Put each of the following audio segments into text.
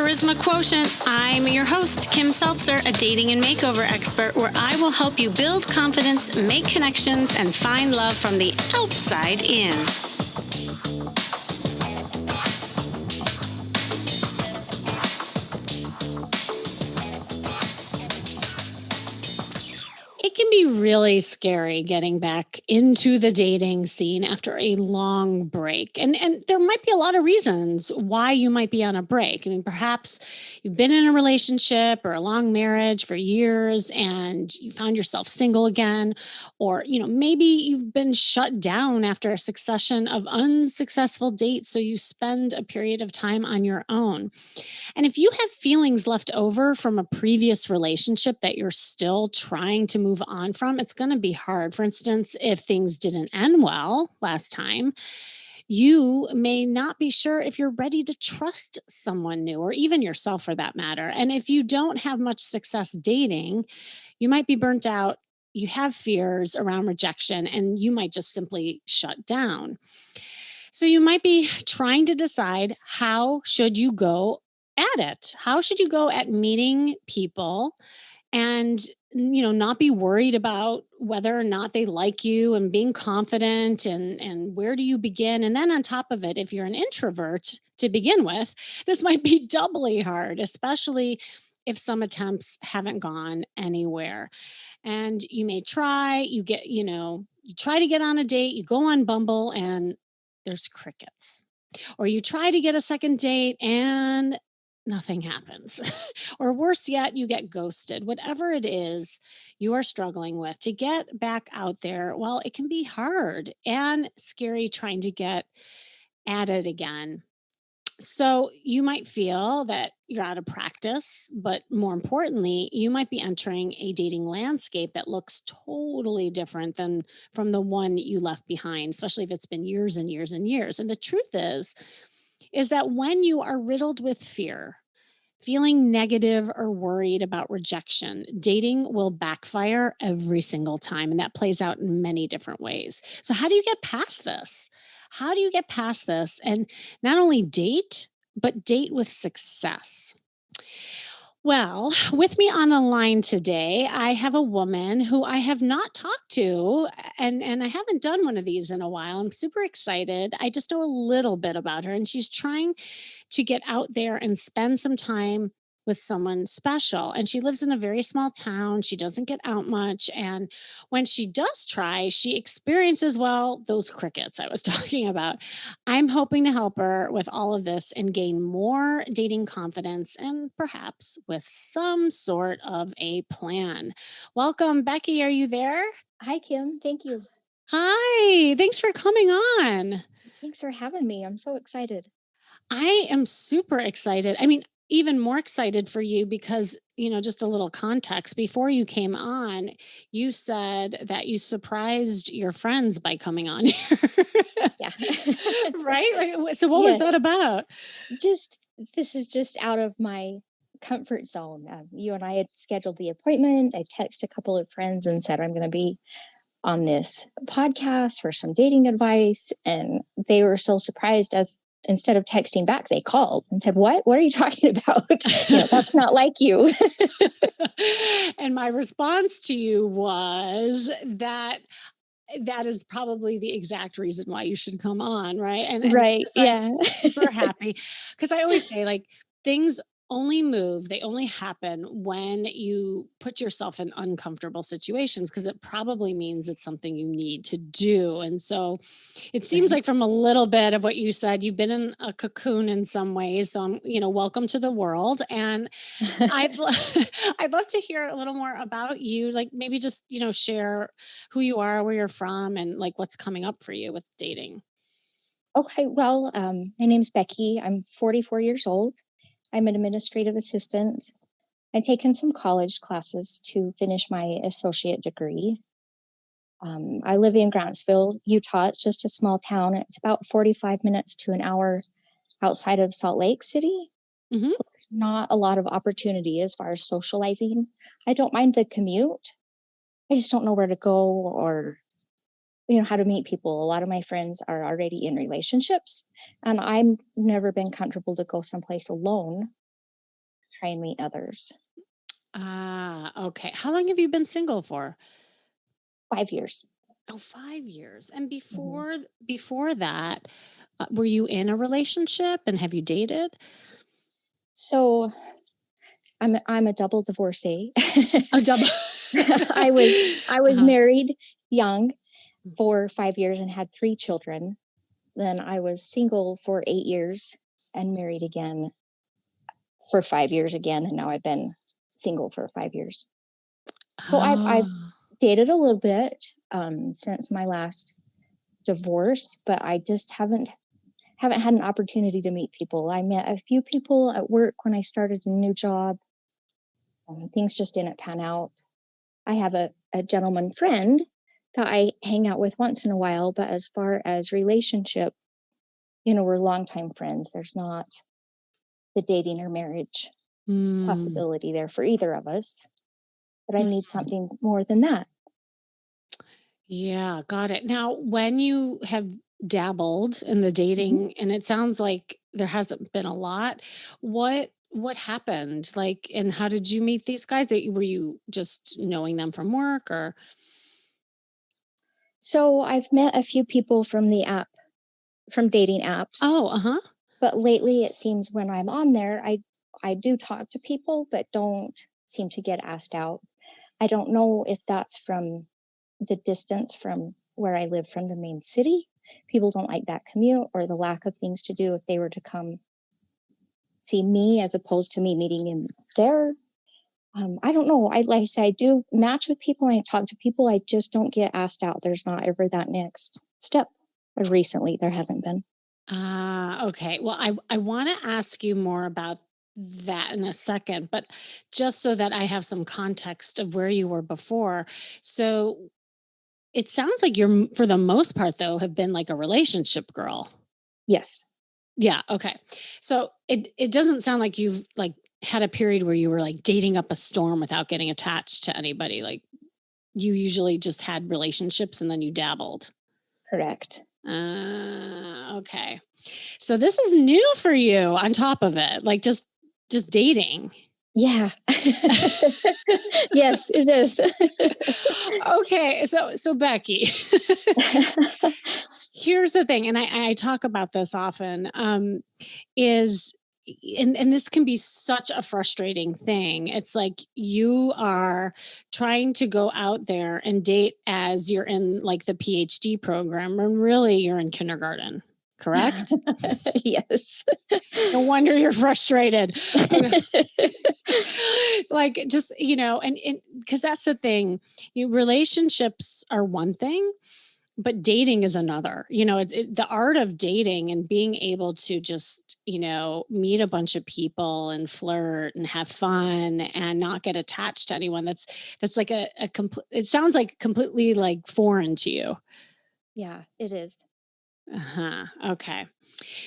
Charisma Quotient. I'm your host, Kim Seltzer, a dating and makeover expert, where I will help you build confidence, make connections, and find love from the outside in. It can be really scary getting back into the dating scene after a long break. And there might be a lot of reasons why you might be on a break. I mean, perhaps you've been in a relationship or a long marriage for years and you found yourself single again. Or, maybe you've been shut down after a succession of unsuccessful dates. So you spend a period of time on your own. And if you have feelings left over from a previous relationship that you're still trying to move on from, it's going to be hard. For instance, if things didn't end well last time, you may not be sure if you're ready to trust someone new or even yourself for that matter. And if you don't have much success dating, you might be burnt out. You have fears around rejection and you might just simply shut down. So you might be trying to decide, how should you go at it? How should you go at meeting people and not be worried about whether or not they like you, and being confident, and where do you begin? And then on top of it, if you're an introvert to begin with, this might be doubly hard, especially if some attempts haven't gone anywhere. And you may try, you try to get on a date, you go on Bumble and there's crickets. Or you try to get a second date and nothing happens. Or worse yet, you get ghosted. Whatever it is you are struggling with, to get back out there, well, it can be hard and scary trying to get at it again. So you might feel that you're out of practice, but more importantly, you might be entering a dating landscape that looks totally different than from the one you left behind, especially if it's been years and years and years. And the truth is that when you are riddled with fear, feeling negative or worried about rejection, dating will backfire every single time. And that plays out in many different ways. So, how do you get past this? How do you get past this and not only date, but date with success? Well, with me on the line today, I have a woman who I have not talked to, and I haven't done one of these in a while. I'm super excited. I just know a little bit about her, and she's trying to get out there and spend some time with someone special. And she lives in a very small town. She doesn't get out much. And when she does try, she experiences, well, those crickets I was talking about. I'm hoping to help her with all of this and gain more dating confidence and perhaps with some sort of a plan. Welcome, Becky. Are you there? Hi, Kim. Thank you. Hi. Thanks for coming on. Thanks for having me. I'm so excited. I am super excited. I mean, even more excited for you because, just a little context. Before you came on, you said that you surprised your friends by coming on here. Yeah. Right? So what was Yes. that about? This is just out of my comfort zone. You and I had scheduled the appointment. I texted a couple of friends and said, I'm going to be on this podcast for some dating advice. And they were so surprised, as instead of texting back, they called and said, what are you talking about? That's not like you. And my response to you was that is probably the exact reason why you should come on, right? And Right. so I'm Yeah. super happy because I always say, like, things only move, they only happen when you put yourself in uncomfortable situations, because it probably means it's something you need to do. And so it seems Right. like, from a little bit of what you said, you've been in a cocoon in some ways. So I'm, welcome to the world. And I'd love to hear a little more about you. Like, maybe just, share who you are, where you're from, and like what's coming up for you with dating. Okay. Well, my name's Becky. I'm 44 years old. I'm an administrative assistant. I've taken some college classes to finish my associate degree. I live in Grantsville, Utah. It's just a small town. It's about 45 minutes to an hour outside of Salt Lake City. Hmm. So there's not a lot of opportunity as far as socializing. I don't mind the commute. I just don't know where to go, or how to meet people. A lot of my friends are already in relationships, and I've never been comfortable to go someplace alone. try and meet others. Ah, okay. How long have you been single for? 5 years. Oh, 5 years. And Mhm. before that, were you in a relationship and have you dated? So I'm a double divorcee. A double. I was Uh-huh. married young Mhm. for 5 years and had 3 children. Then I was single for 8 years and married again for 5 years again, and now I've been single for 5 years. So I've Oh. dated a little bit since my last divorce, but I just haven't had an opportunity to meet people. I met a few people at work when I started a new job. Things just didn't pan out. I have a gentleman friend that I hang out with once in a while, but as far as relationship, we're longtime friends. There's not the dating or marriage Mm. possibility there for either of us. But I need Mhm. something more than that. Yeah, got it. Now, when you have dabbled in the Mhm. dating, and it sounds like there hasn't been a lot, what happened? Like, and how did you meet these guys? Were you just knowing them from work or? So I've met a few people from the app, from dating apps, Oh, uh-huh. but lately it seems when I'm on there, I do talk to people, but don't seem to get asked out. I don't know if that's from the distance from where I live from the main city. People don't like that commute or the lack of things to do if they were to come see me as opposed to me meeting him there. I don't know. I like I say I do match with people and I talk to people. I just don't get asked out. There's not ever that next step. Or recently, there hasn't been. Ah, okay. Well, I want to ask you more about that in a second, but just so that I have some context of where you were before. So it sounds like you're, for the most part, though, have been like a relationship girl. Yes, Yeah, okay. So it doesn't sound like you've like had a period where you were like dating up a storm without getting attached to anybody. Like you usually just had relationships and then you dabbled. correct. Okay. So this is new for you on top of it. Like just dating. Yeah. Yes, it is. Okay. So Becky, here's the thing, and I talk about this often. Is and this can be such a frustrating thing. It's like you are trying to go out there and date as you're in like the PhD program when really you're in kindergarten, correct? Yes. No wonder you're frustrated. Okay. Like just, and because that's the thing, relationships are one thing, but dating is another. The art of dating and being able to just, meet a bunch of people and flirt and have fun and not get attached to anyone. That's like a complete, it sounds like completely like foreign to you. Yeah, it is. Uh-huh. Okay.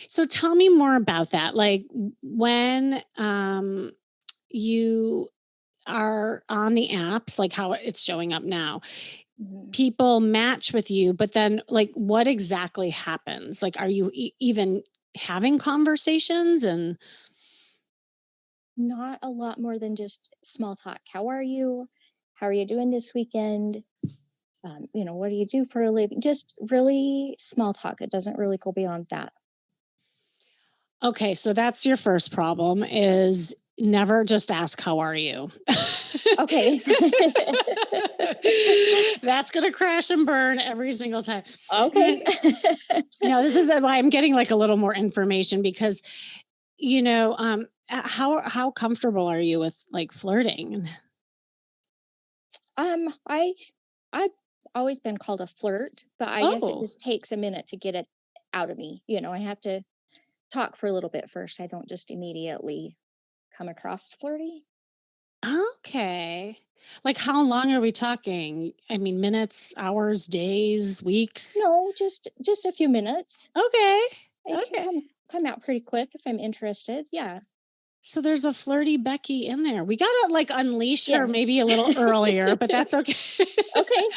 So tell me more about that. Like when you are on the apps, like how it's showing up now, Mhm. people match with you, but then like what exactly happens? Like are you even having conversations and Not a lot more than just small talk. How are you? How are you doing this weekend? What do you do for a living? Just really small talk. It doesn't really go beyond that. okay, so that's your first problem is never just ask how are you. Okay. That's going to crash and burn every single time. Okay. No, no, this is why I'm getting like a little more information because how comfortable are you with like flirting? I I've always been called a flirt, but I guess it Oh, just takes a minute to get it out of me. I have to talk for a little bit first. I don't just immediately come across flirty. okay. Like how long are we talking? I mean, minutes, hours, days, weeks? No, just a few minutes. Okay. It can Okay. come out pretty quick if I'm interested. Yeah. So there's a flirty Becky in there. We gotta like unleash her Yes. maybe a little earlier, but that's okay. Okay.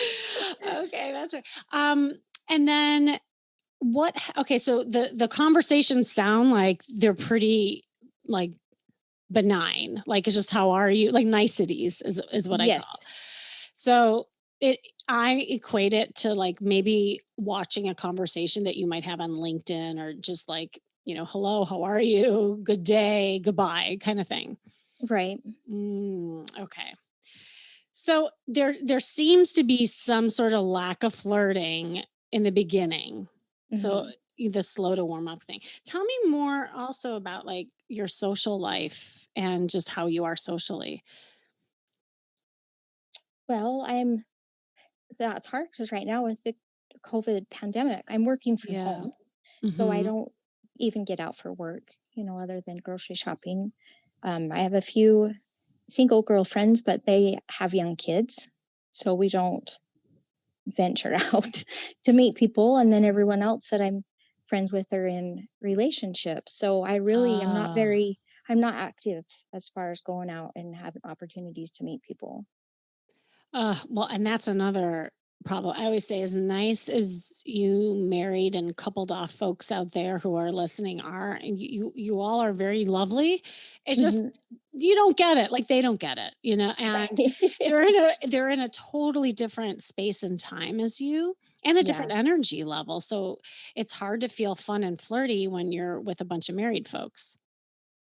Okay, that's right. And then okay, so the conversations sound like they're pretty like benign. Like, it's just, how are you? Like, niceties is what I call. Yes. So it I equate it to, like, maybe watching a conversation that you might have on LinkedIn, or just like, hello, how are you? Good day, goodbye, kind of thing. Right. Okay. So there seems to be some sort of lack of flirting in the beginning. So Hmm. the slow to warm up thing. Tell me more also about, like, your social life and just how you are socially. Well, that's hard because right now with the COVID pandemic, I'm working from Yeah. home. So I Mhm. don't even get out for work, other than grocery shopping. I have a few single girlfriends, but they have young kids. So we don't venture out to meet people. And then everyone else that I'm friends with are in relationships. So I really am not Oh. very, I'm not active as far as going out and having opportunities to meet people. Well, and that's another problem. I always say, as nice as you married and coupled off folks out there who are listening are, and you all are very lovely. It's just, Hmm. you don't get it. Like, they don't get it, and Right. they're in a totally different space and time as you, and a Yeah. different energy level. So it's hard to feel fun and flirty when you're with a bunch of married folks.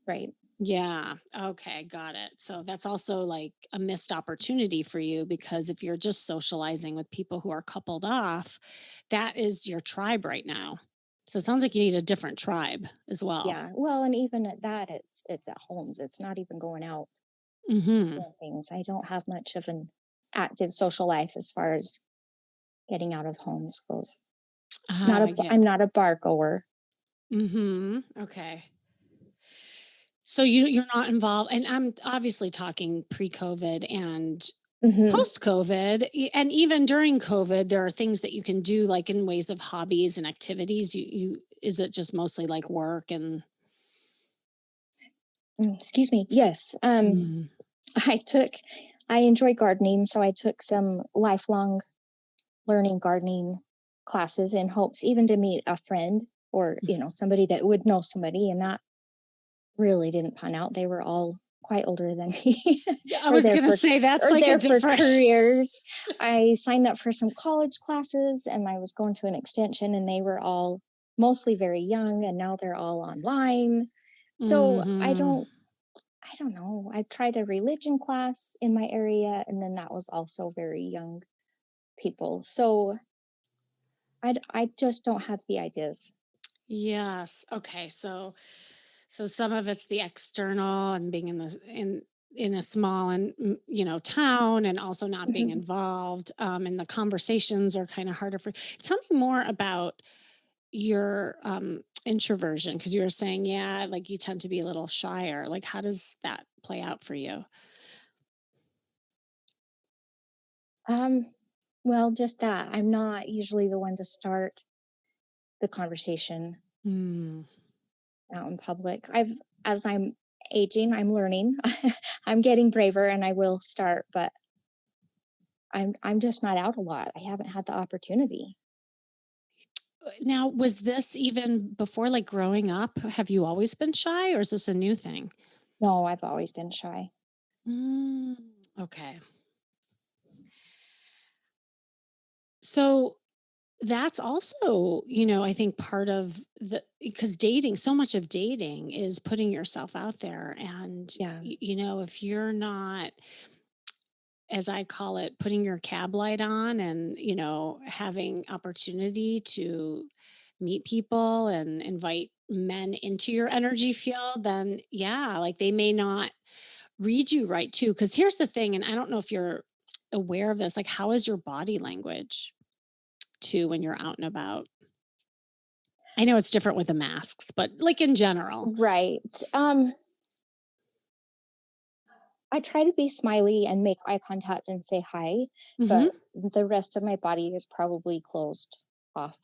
Right. Yeah. Okay. Got it. So that's also like a missed opportunity for you, because if you're just socializing with people who are coupled off, that is your tribe right now. So it sounds like you need a different tribe as well. Yeah. Well, and even at that, it's at homes. It's not even going out Hmm. doing things. I don't have much of an active social life as far as getting out of homes goes. Ah, yeah. I'm not a bar goer. Okay. So you're not involved, and I'm obviously talking pre-COVID and Hmm. post-COVID, and even during COVID, there are things that you can do, like, in ways of hobbies and activities. You is it just mostly like work and Excuse me. Yes. Mm. I took, I enjoy gardening. So I took some lifelong learning gardening classes in hopes even to meet a friend or, somebody that would know somebody. And that really didn't pan out. They were all quite older than me Yeah, I or was there gonna for say that's or like a there for different. careers. I signed up for some college classes and I was going to an extension and they were all mostly very young and now they're all online. So Mhm. I don't know. I tried a religion class in my area and then that was also very young people. So I just don't have the ideas. Yes. Okay. So some of it's the external, and being in a small and town, and also not being Mhm. involved, and the conversations are kind of harder for. Tell me more about your introversion, because you were saying, yeah, like, you tend to be a little shyer. Like, how does that play out for you? Um, well, just that. I'm not usually the one to start the conversation Hmm. out in public. As I'm aging, I'm learning. I'm getting braver and I will start, but I'm just not out a lot. I haven't had the opportunity. Now, was this even before, like, growing up? Have you always been shy, or is this a new thing? No, I've always been shy. Mm, okay. So that's also, I think part of the, because dating, so much of dating is putting yourself out there. And, Yeah. if you're not, as I call it, putting your cab light on, and, having opportunity to meet people and invite men into your energy field, then yeah, like, they may not read you right too. Cause here's the thing, and I don't know if you're aware of this, like, how is your body language too when you're out and about? I know it's different with the masks, but, like, in general. Right. I try to be smiley and make eye contact and say hi, Mhm. but the rest of my body is probably closed off.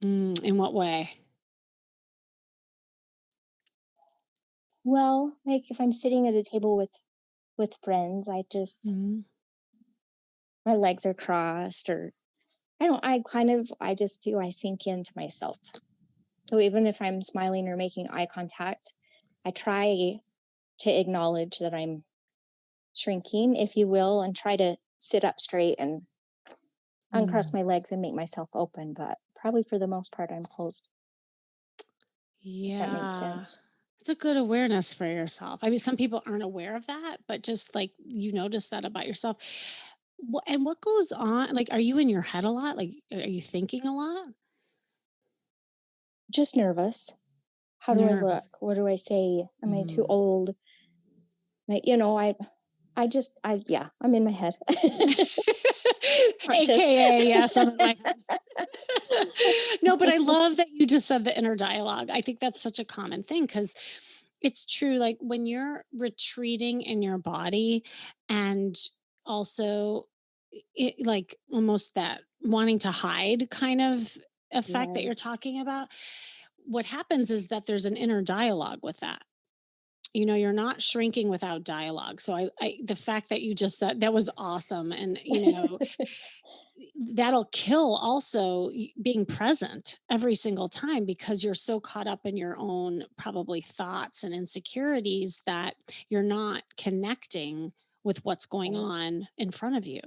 In what way? Well, like if I'm sitting at a table with friends, Mhm. my legs are crossed or I just do I sink into myself. So even if I'm smiling or making eye contact, I try to acknowledge that I'm shrinking, if you will, and try to sit up straight and uncross Mm. my legs and make myself open. But probably for the most part, I'm closed, if that makes Yeah. sense. It's a good awareness for yourself. I mean, some people aren't aware of that, but just like you notice that about yourself. And what goes on? Like, are you in your head a lot? Like, are you thinking a lot? Just nervous. How do I look? Nervous. What do I say? Am I too Mm. old? Yeah, I'm in my head. Conscious. AKA, yes, I'm in my head. No, but I love that you just said the inner dialogue. I think that's such a common thing because it's true. Like when you're retreating in your body and also like almost that wanting to hide kind of effect that you're Yes. talking about, what happens is that there's an inner dialogue with that. You know, you're not shrinking without dialogue. So the fact that you just said that was awesome. And, that'll kill also being present every single time because you're so caught up in your own probably thoughts and insecurities that you're not connecting with what's going Right. on in front of you.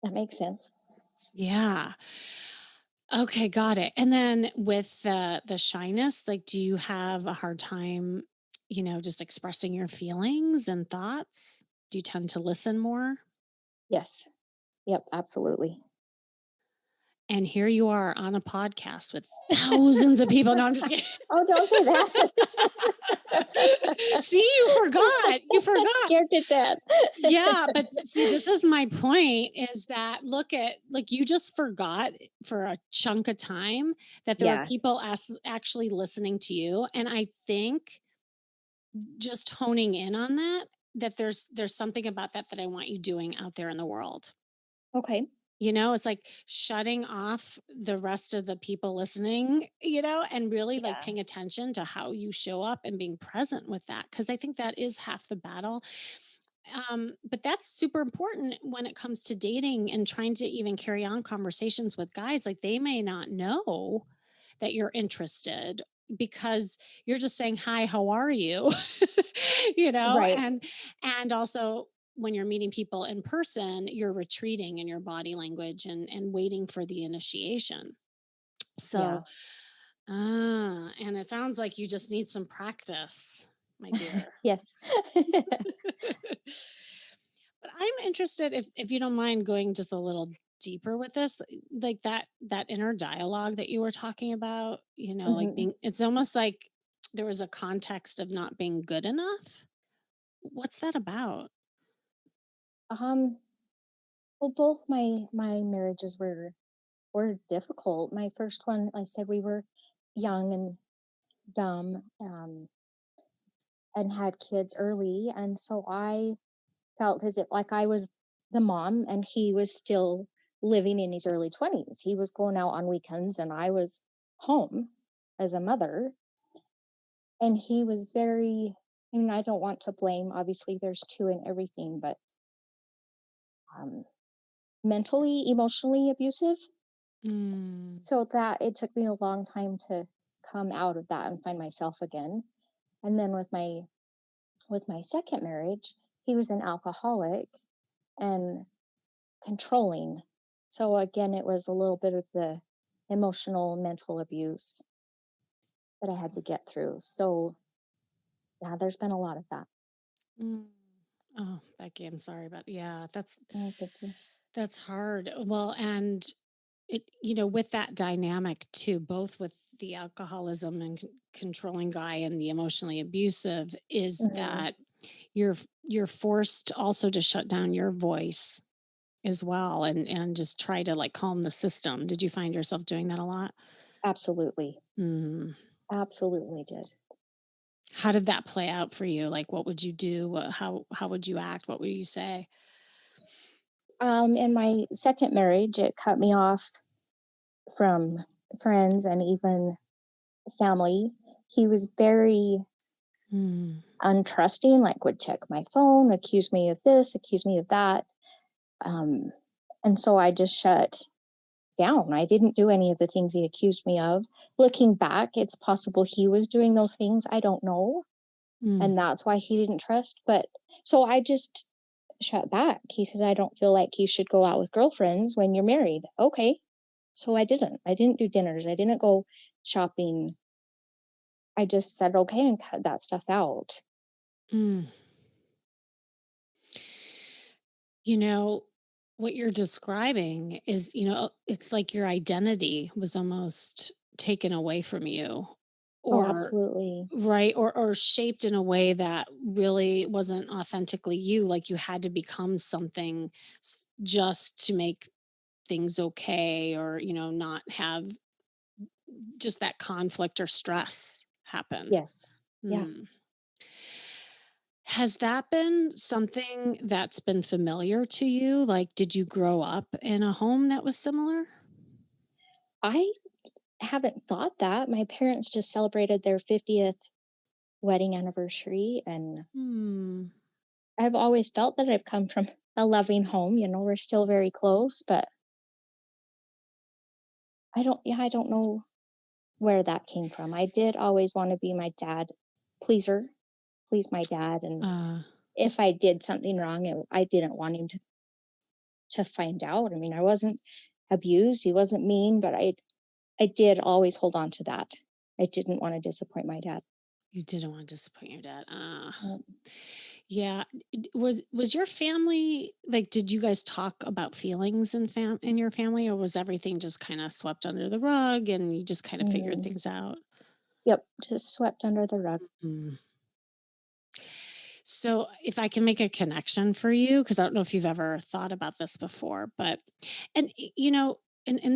That makes sense. Yeah. Okay, got it. And then with the shyness, like do you have a hard time, just expressing your feelings and thoughts? Do you tend to listen more? Yes. Yep, absolutely. And here you are on a podcast with thousands of people. No, I'm just kidding. Oh, don't say that. See, you forgot. You forgot. Scared to death. Yeah, but see, this is my point is that look at like you just forgot for a chunk of time that there were Yeah. people actually listening to you. And I think just honing in on that there's something about that I want you doing out there in the world. Okay. It's like shutting off the rest of the people listening, and really like Yeah. paying attention to how you show up and being present with that. Cause I think that is half the battle. But that's super important when it comes to dating and trying to even carry on conversations with guys. Like they may not know that you're interested because you're just saying, hi, how are you? you know, Right. and and also when you're meeting people in person, you're retreating in your body language and waiting for the initiation. Yeah. So, and it sounds like you just need some practice, my dear. Yes. But I'm interested if you don't mind going just a little deeper with this, like that inner dialogue that you were talking about, like Mhm. being it's almost like there was a context of not being good enough. What's that about? Um, well, both my marriages were difficult. My first one, like I said, we were young and dumb, and had kids early, and so I felt as if like I was the mom and he was still living in his early 20s. He was going out on weekends and I was home as a mother. And he was very, I mean, I don't want to blame, obviously, there's two in everything, but um, mentally, emotionally abusive. Mm. So that it took me a long time to come out of that and find myself again. And then with my second marriage, he was an alcoholic and controlling. So again, it was a little bit of the emotional, mental abuse that I had to get through. So yeah, there's been a lot of that. Mm. Oh, Becky, I'm sorry about yeah, Oh, thank you. that's hard. Well, and with that dynamic too, both with the alcoholism and controlling guy and the emotionally abusive, is Hmm. that you're forced also to shut down your voice as well and just try to like calm the system. Did you find yourself doing that a lot? Absolutely. Mm. Absolutely did. How did that play out for you? Like, what would you do? How would you act? What would you say? In my second marriage, it cut me off from friends and even family. He was very Mm. untrusting, like would check my phone, accuse me of this, accuse me of that. Um, and so I just shut down. I didn't do any of the things he accused me of. Looking back, it's possible he was doing those things. I don't know. Mm, and that's why he didn't trust. But so I just shut back. He says, I don't feel like you should go out with girlfriends when you're married. Okay. So I didn't. I didn't do dinners. I didn't go shopping. I just said, okay, and cut that stuff out. mm. You know, what you're describing is, it's like your identity was almost taken away from you, Oh, or absolutely. right, or shaped in a way that really wasn't authentically you, like you had to become something just to make things okay, or not have just that conflict or stress happen. Yes. Yeah. Hmm. Has that been something that's been familiar to you? Like, did you grow up in a home that was similar? I haven't thought that. My parents just celebrated their 50th wedding anniversary, and Hmm. I've always felt that I've come from a loving home. We're still very close, but I don't know where that came from. I did always want to be my dad pleaser, please my dad. And Uh, if I did something wrong, I didn't want him to find out. I mean, I wasn't abused, he wasn't mean, but I did always hold on to that. I didn't want to disappoint my dad. you didn't want to disappoint your dad. Um, Yeah. Was your family like? Did you guys talk about feelings in your family, or was everything just kind of swept under the rug and you just kind of figured mm, things out? yep, just swept under the rug. Mm. So, if I can make a connection for you, because I don't know if you've ever thought about this before, but and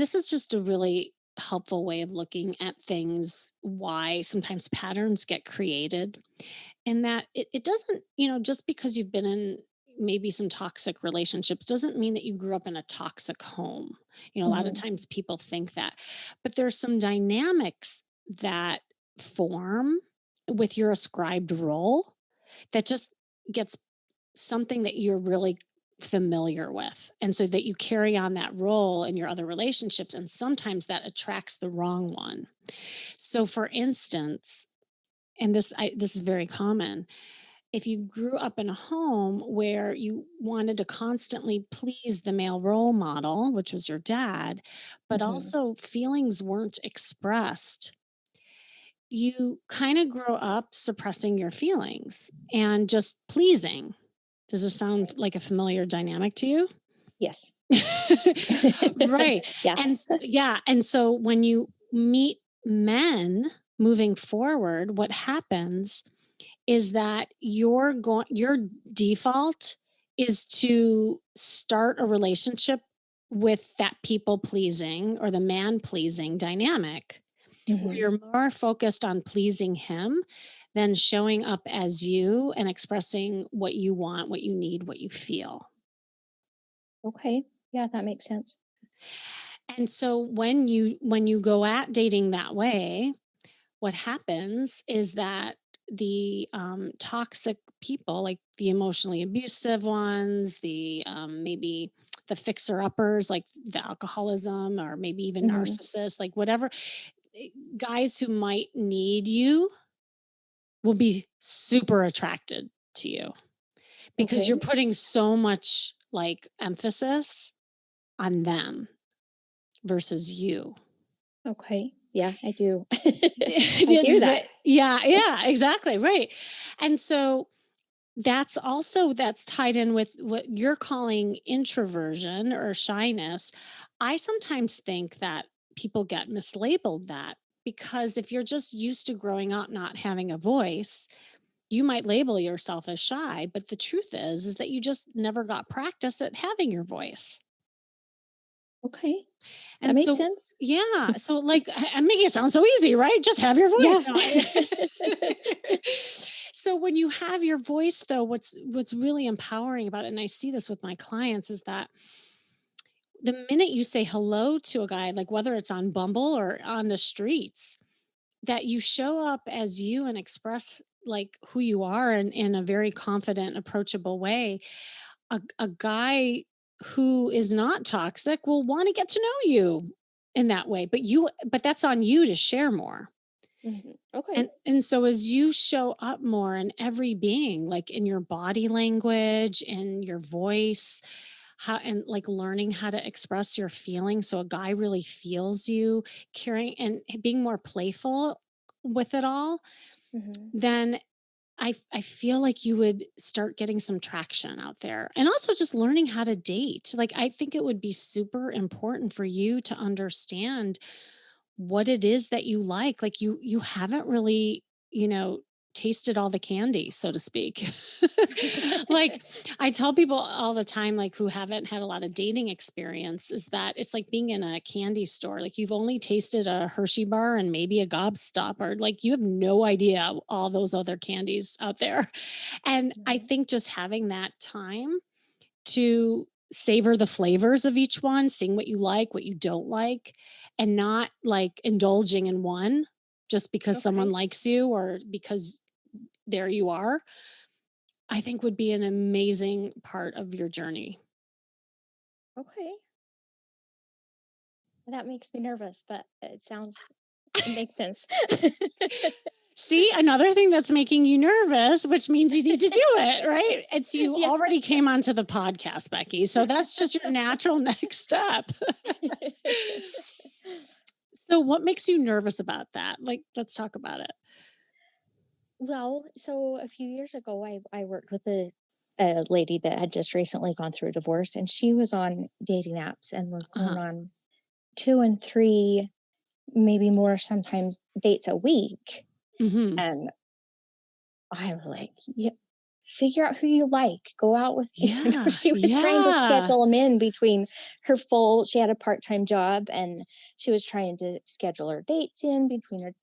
this is just a really helpful way of looking at things, why sometimes patterns get created, and that it doesn't, just because you've been in maybe some toxic relationships doesn't mean that you grew up in a toxic home. A lot of Hmm. times people think that, but there's some dynamics that form with your ascribed role that just gets something that you're really familiar with. And so that you carry on that role in your other relationships. And sometimes that attracts the wrong one. So, for instance, and this is very common. If you grew up in a home where you wanted to constantly please the male role model, which was your dad, but Hmm. also feelings weren't expressed, you kind of grow up suppressing your feelings and just pleasing. Does this sound like a familiar dynamic to you? Yes. Right. Yeah. Yeah. And so when you meet men moving forward, what happens is that your default is to start a relationship with that people pleasing or the man pleasing dynamic, where Hmm. you're more focused on pleasing him than showing up as you and expressing what you want, what you need, what you feel. Okay. Yeah, that makes sense. And so when you go at dating that way, what happens is that the toxic people, like the emotionally abusive ones, the maybe the fixer uppers, like the alcoholism, or maybe even Hmm. narcissists, like whatever, guys who might need you will be super attracted to you because you're Okay. putting so much like emphasis on them versus you. Okay. Yeah, I do. I hear Is that. it? Yeah, yeah, exactly, right. And so that's tied in with what you're calling introversion or shyness. I sometimes think that people get mislabeled that, because if you're just used to growing up not having a voice, you might label yourself as shy, but the truth is that you just never got practice at having your voice. Okay. That And makes so, sense. yeah, so like I'm making it sound so easy, right? Just have your voice. Yeah. No, so when you have your voice, though, what's really empowering about it, and I see this with my clients, is that the minute you say hello to a guy, like whether it's on Bumble or on the streets, that you show up as you and express like who you are in a very confident, approachable way, a guy who is not toxic will want to get to know you in that way. But that's on you to share more. Okay. And so as you show up more in every being, like in your body language, in your voice, how and like learning how to express your feelings so a guy really feels you, caring and being more playful with it all, Hmm. then I feel like you would start getting some traction out there. And also just learning how to date. Like I think it would be super important for you to understand what it is that you like. Like you haven't really, you know, tasted all the candy, so to speak. Like I tell people all the time, like who haven't had a lot of dating experience, is that it's like being in a candy store. Like you've only tasted a Hershey bar and maybe a gobstopper. Like you have no idea all those other candies out there. And I Mhm. think just having that time to savor the flavors of each one, seeing what you like, what you don't like, and not like indulging in one just because someone Okay. likes you or because there you are, I think would be an amazing part of your journey. Okay. That makes me nervous, but it makes sense. See, another thing that's making you nervous, which means you need to do it, right? It's you Yeah. already came onto the podcast, Becky. So that's just your natural next step. So, what makes you nervous about that? Like, let's talk about it. Well, so a few years ago, I worked with a lady that had just recently gone through a divorce, and she was on dating apps and was going Uh-huh. on two and three, maybe more sometimes dates a week. Hmm. And I was like, yeah, figure out who you like, go out with, Yeah. she was trying to Yeah. schedule them in between she had a part time job, and she was trying to schedule her dates in between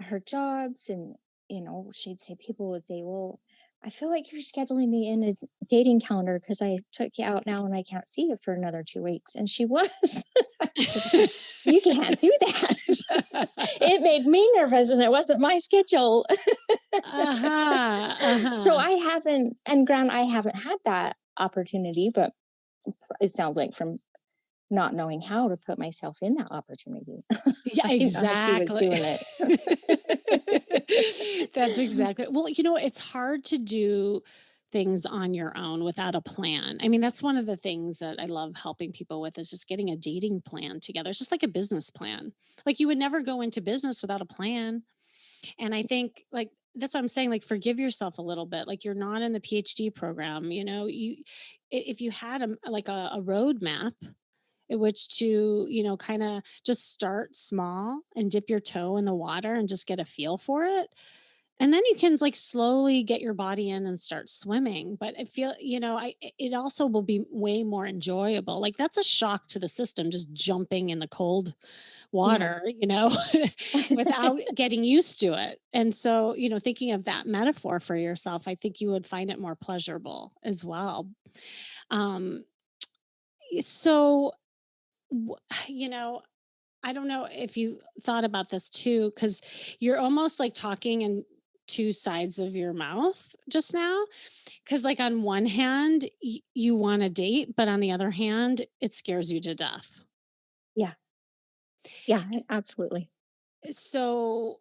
her jobs. And she'd say, people would say, well, I feel like you're scheduling me in a dating calendar because I took you out now and I can't see you for another 2 weeks. And she was. I said, you can't do that. It made me nervous and it wasn't my schedule. Uh-huh. So Uh-huh. I haven't, and grant I haven't had that opportunity, but it sounds like from not knowing how to put myself in that opportunity. Yeah, I didn't know how she was exactly. doing it. That's exactly. Well, it's hard to do things on your own without a plan. I mean, that's one of the things that I love helping people with is just getting a dating plan together. It's just like a business plan. Like you would never go into business without a plan. And I think like that's what I'm saying. Like, forgive yourself a little bit. Like, you're not in the PhD program. If you had a roadmap in which to, kind of just start small and dip your toe in the water and just get a feel for it. And then you can like slowly get your body in and start swimming. But I feel, it also will be way more enjoyable. Like that's a shock to the system, just jumping in the cold Yeah. water, without getting used to it. And so, thinking of that metaphor for yourself, I think you would find it more pleasurable as well. Um, so, w- you know, I don't know if you thought about this too, because you're almost like talking in two sides of your mouth just now. Because, like, on one hand, you want to date, but on the other hand, it scares you to death. Yeah. Yeah, absolutely. So,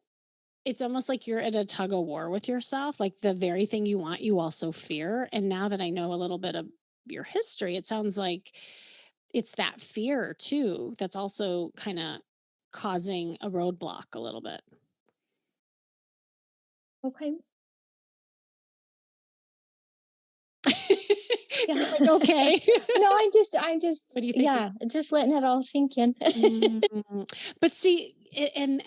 it's almost like you're at a tug of war with yourself. Like the very thing you want, you also fear. And now that I know a little bit of your history, it sounds like it's that fear too that's also kind of causing a roadblock a little bit. Okay. You're Yeah. like, okay. No, I just, What do you think? yeah, just letting it all sink in. Mm. But see, and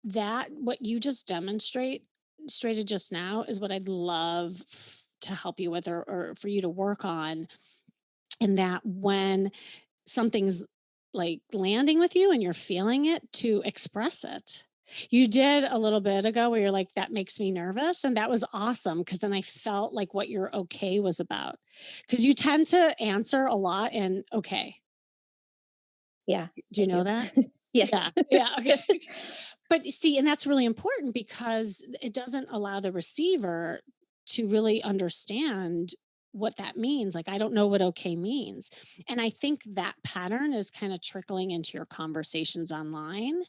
that what you just demonstrated just now is what I'd love to help you with or for you to work on. And that when something's like landing with you and you're feeling it, to express it. You did a little bit ago where you're like, that makes me nervous. And that was awesome because then I felt like what your okay was about. Because you tend to answer a lot in okay. Yeah, Do I you know do. that? Yeah. Yes. Yeah. Okay. But see, and that's really important because it doesn't allow the receiver to really understand what that means. Like, I don't know what okay means. And I think that pattern is kind of trickling into your conversations online.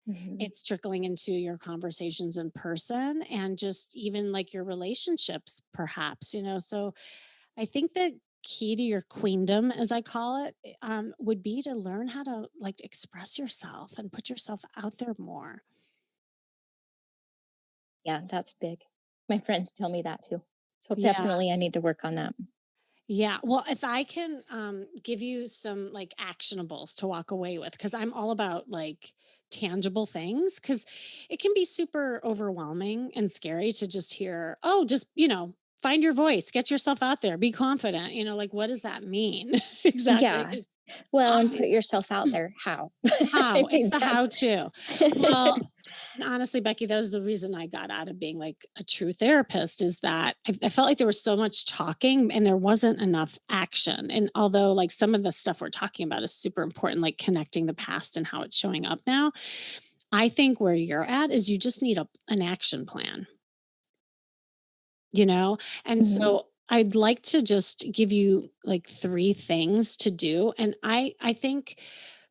Mhm. It's trickling into your conversations in person and just even like your relationships, perhaps, So I think the key to your queendom, as I call it, would be to learn how to like express yourself and put yourself out there more. Yeah, that's big. My friends tell me that too. So Yeah. definitely I need to work on that. Yeah. Well, if I can give you some like actionables to walk away with, because I'm all about like tangible things, because it can be super overwhelming and scary to just hear, oh, just, find your voice, get yourself out there, be confident. Like, what does that mean exactly? Yeah. Because Well, and put obviously, yourself out there. How? I how? It's mean, the how that's to. Well, and honestly, Becky, that was the reason I got out of being like a true therapist is that I felt like there was so much talking and there wasn't enough action. And although like some of the stuff we're talking about is super important, like connecting the past and how it's showing up now, I think where you're at is you just need an action plan, you know? And Mhm. so I'd like to just give you like three things to do. And I think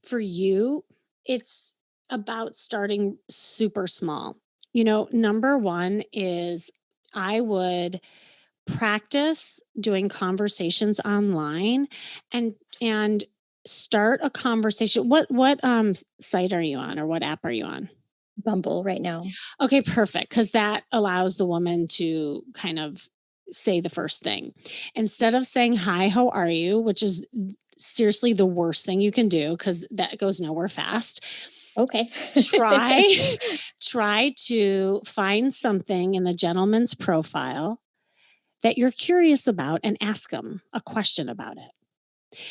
for you, it's about starting super small. Number one is I would practice doing conversations online and start a conversation. What site are you on or what app are you on? Bumble right now. Okay, perfect. Because that allows the woman to kind of say the first thing. Instead of saying, "Hi, how are you?" which is seriously the worst thing you can do because that goes nowhere fast. Okay. Try, try to find something in the gentleman's profile that you're curious about and ask him a question about it.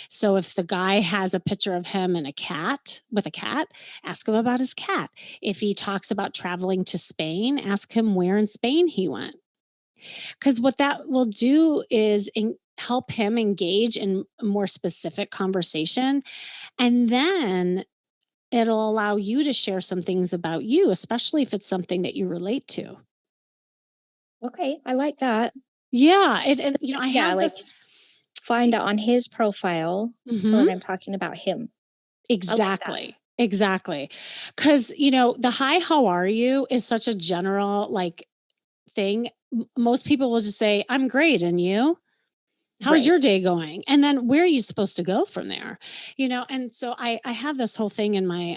So if the guy has a picture of him and a cat with a cat, ask him about his cat. If he talks about traveling to Spain, ask him where in Spain he went. Because what that will do is help him engage in a more specific conversation. And then it'll allow you to share some things about you, especially if it's something that you relate to. Okay, I like that. Yeah. And, I Yeah, have like this. find out on his profile so that Mhm. I'm talking about him. I like that. Exactly. Exactly. Cause, the hi, how are you is such a general like thing. Most people will just say, I'm great. And you? How's your Right. day going? And then where are you supposed to go from there? And so I have this whole thing in my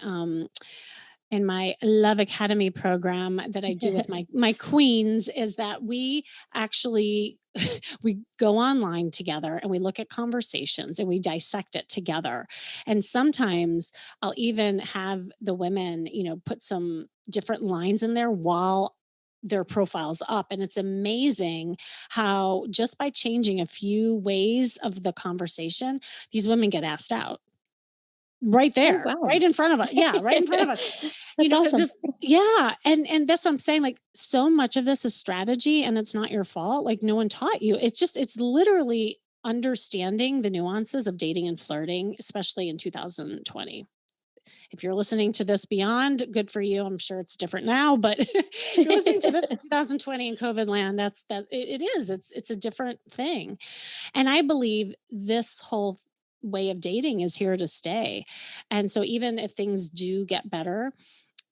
Love Academy program that I do with my queens is that we actually we go online together and we look at conversations and we dissect it together. And sometimes I'll even have the women, put some different lines in there while their profiles up, and it's amazing how just by changing a few ways of the conversation these women get asked out right Oh, there, wow. right in front of us. Yeah, right in front of us. That's awesome. This yeah, and that's what I'm saying, like, so much of this is strategy, and it's not your fault, like, no one taught you. It's literally understanding the nuances of dating and flirting, especially in 2020. If you're listening to this beyond, good for you. I'm sure it's different now, but if you're listening to this in 2020 in COVID land, it is. It's a different thing. And I believe this whole way of dating is here to stay. And so even if things do get better,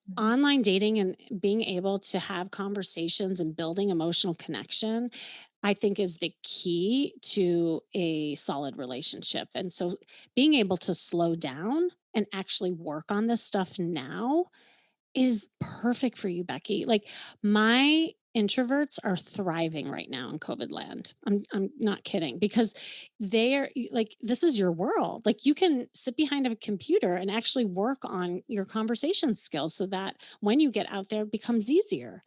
Mhm. online dating and being able to have conversations and building emotional connection, I think is the key to a solid relationship. And so being able to slow down and actually work on this stuff now is perfect for you, Becky. Like my introverts are thriving right now in COVID land. I'm not kidding because they're like this is your world. Like you can sit behind a computer and actually work on your conversation skills so that when you get out there it becomes easier.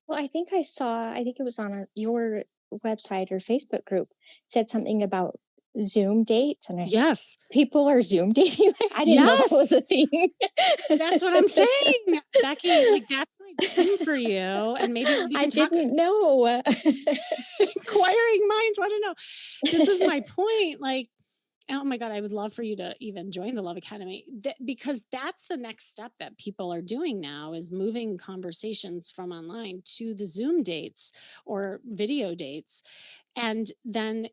Well, I think it was on your website or Facebook group, it said something about Zoom dates, and Yes. people are Zoom dating. Like, I didn't know that was Yes. a thing. That's what I'm saying. Becky, like that's my dream for you. And maybe we I can talk. didn't know. Inquiring minds want to know. This is my point. Like, oh my God, I would love for you to even join the Love Academy because that's the next step that people are doing now is moving conversations from online to the Zoom dates or video dates. And then,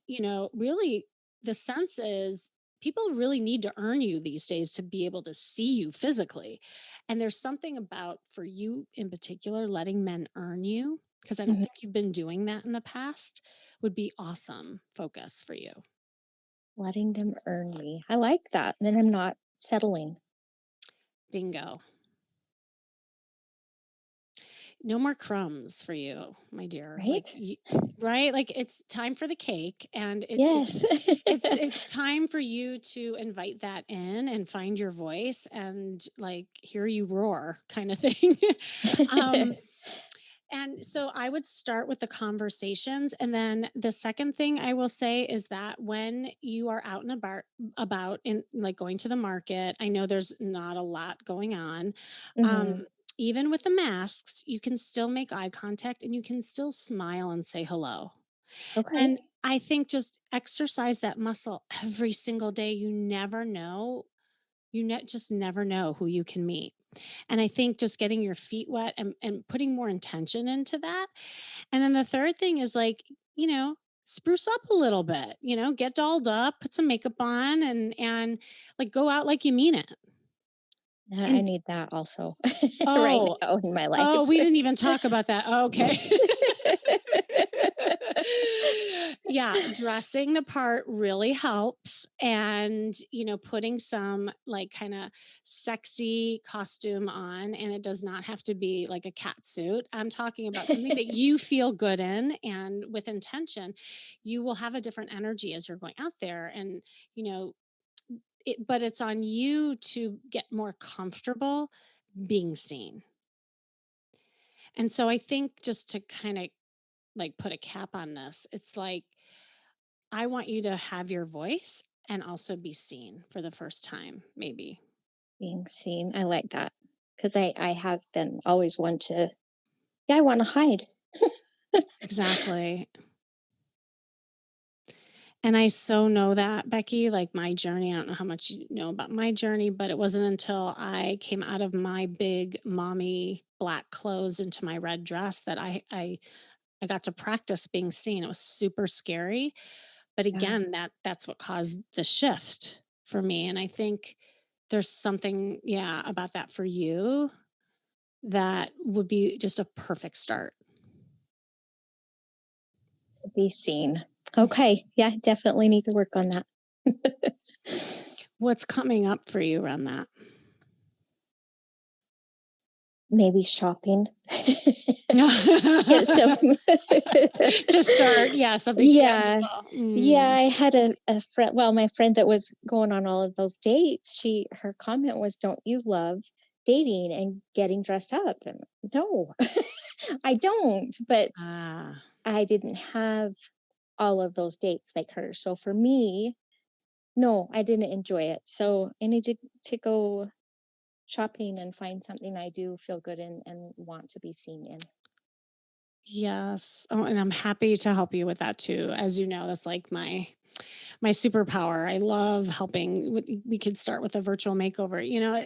really the sense is people really need to earn you these days to be able to see you physically. And there's something about, for you in particular, letting men earn you, because I don't Mhm. think you've been doing that in the past, would be awesome focus for you. Letting them earn me. I like that. Then I'm not settling, Bingo. No more crumbs for you, my dear. Like, right? right? Like, it's time for the cake, and Yes. it's time for you to invite that in and find your voice and like hear you roar kind of thing. um and so I would start with the conversations. And then the second thing I will say is that when you are out and about in like going to the market, I know there's not a lot going on. Um, Mhm. Even with the masks, you can still make eye contact and you can still smile and say hello. Okay. And I think just exercise that muscle every single day. You never know. Just never know who you can meet. And I think just getting your feet wet and putting more intention into that. And then the third thing is like, you know, spruce up a little bit, get dolled up, put some makeup on and like go out like you mean it. Yeah, I And need that also right oh, now in my oh, life. we didn't even talk about that. Oh, okay. Yeah, dressing the part really helps. And, putting some like kind of sexy costume on, and it does not have to be like a cat suit. I'm talking about something that you feel good in and with intention. You will have a different energy as you're going out there. And, you know, but it's on you to get more comfortable being seen. And so I think just to kind of like put a cap on this, it's like I want you to have your voice and also be seen for the first time, maybe. Being seen. I like that because I have been always one to, yeah, I want to hide. Exactly. And I so know that, Becky, like my journey, I don't know how much you know about my journey, but it wasn't until I came out of my big mommy black clothes into my red dress that I got to practice being seen. It was super scary. But Yeah. again, that's what caused the shift for me. And I think there's something, yeah, about that for you that would be just a perfect start. To be seen. Okay. Yeah, definitely need to work on that. What's coming up for you around that? Maybe shopping. Get some. Just start, yeah, something Yeah. tangible. Yeah, Mm. I had a friend, well, my friend that was going on all of those dates, her comment was, "Don't you love dating and getting dressed up?" And no, I don't, but Ah, I didn't have all of those dates like her. So for me, no, I didn't enjoy it. So I need to go shopping and find something I do feel good in and want to be seen in. yes. Oh, and I'm happy to help you with that too. As you know, that's like my superpower. I love helping. We could start with a virtual makeover.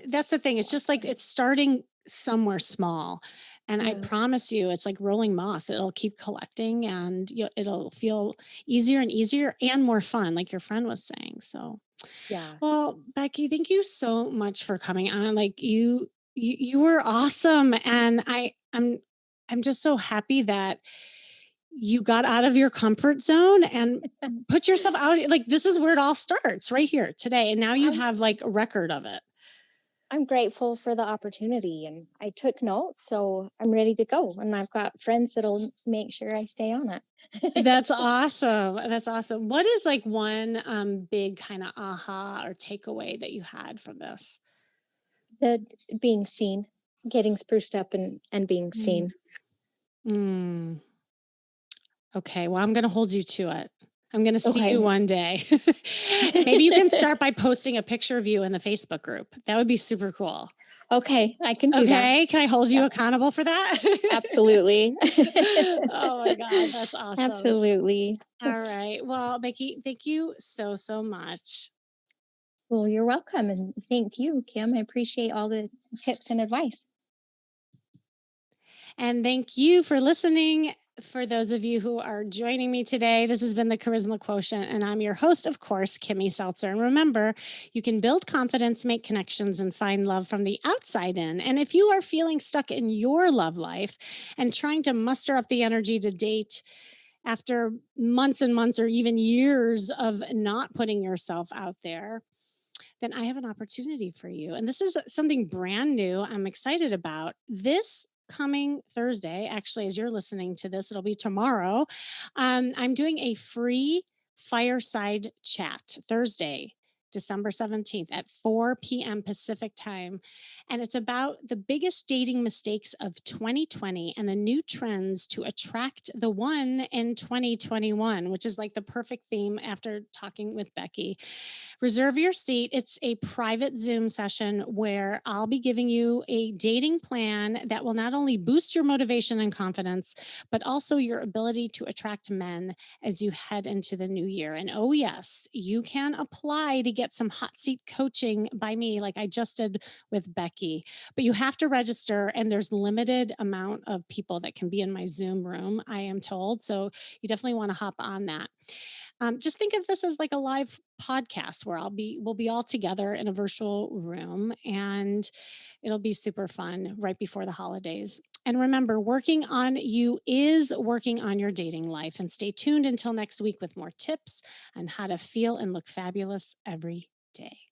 That's the thing. It's just like it's starting somewhere small. And I Yeah. promise you, it's like rolling moss. It'll keep collecting and it'll feel easier and easier and more fun, like your friend was saying. So, Yeah. well, Becky, thank you so much for coming on. Like you were awesome. And I'm just so happy that you got out of your comfort zone and put yourself out. Like this is where it all starts right here today. And now you I'm have like a record of it. I'm grateful for the opportunity and I took notes, so I'm ready to go. And I've got friends that'll make sure I stay on it. That's awesome. That's awesome. What is like one big kind of aha or takeaway that you had from this? The being seen, getting spruced up and being Mm. seen. Mm. Okay. Well, I'm going to hold you to it. I'm going to see you Okay. one day. Maybe you can start by posting a picture of you in the Facebook group. That would be super cool. Okay, I can do that. Okay. Can I hold you Yeah, accountable for that? absolutely. Oh my God. That's awesome. Absolutely. All right. Well, Becky, thank you so, so much. Well, you're welcome. And thank you, Kim. I appreciate all the tips and advice. And thank you for listening. For those of you who are joining me today, this has been the Charisma Quotient, and I'm your host, of course, Kimmy Seltzer. And remember, you can build confidence, make connections, and find love from the outside in. And if you are feeling stuck in your love life and trying to muster up the energy to date after months and months or even years of not putting yourself out there, then I have an opportunity for you. And this is something brand new I'm excited about. This coming Thursday, actually, as you're listening to this, it'll be tomorrow. I'm doing a free fireside chat Thursday. December 17th at 4 p.m. Pacific time. And it's about the biggest dating mistakes of 2020 and the new trends to attract the one in 2021, which is like the perfect theme after talking with Becky. Reserve your seat. It's a private Zoom session where I'll be giving you a dating plan that will not only boost your motivation and confidence, but also your ability to attract men as you head into the new year. And oh, yes, you can apply to get some hot seat coaching by me, like I just did with Becky. But you have to register, and there's limited amount of people that can be in my Zoom room, I am told. So you definitely want to hop on that. Just think of this as like a live podcast where we'll be all together in a virtual room, and it'll be super fun right before the holidays. And remember, working on you is working on your dating life. And stay tuned until next week with more tips on how to feel and look fabulous every day.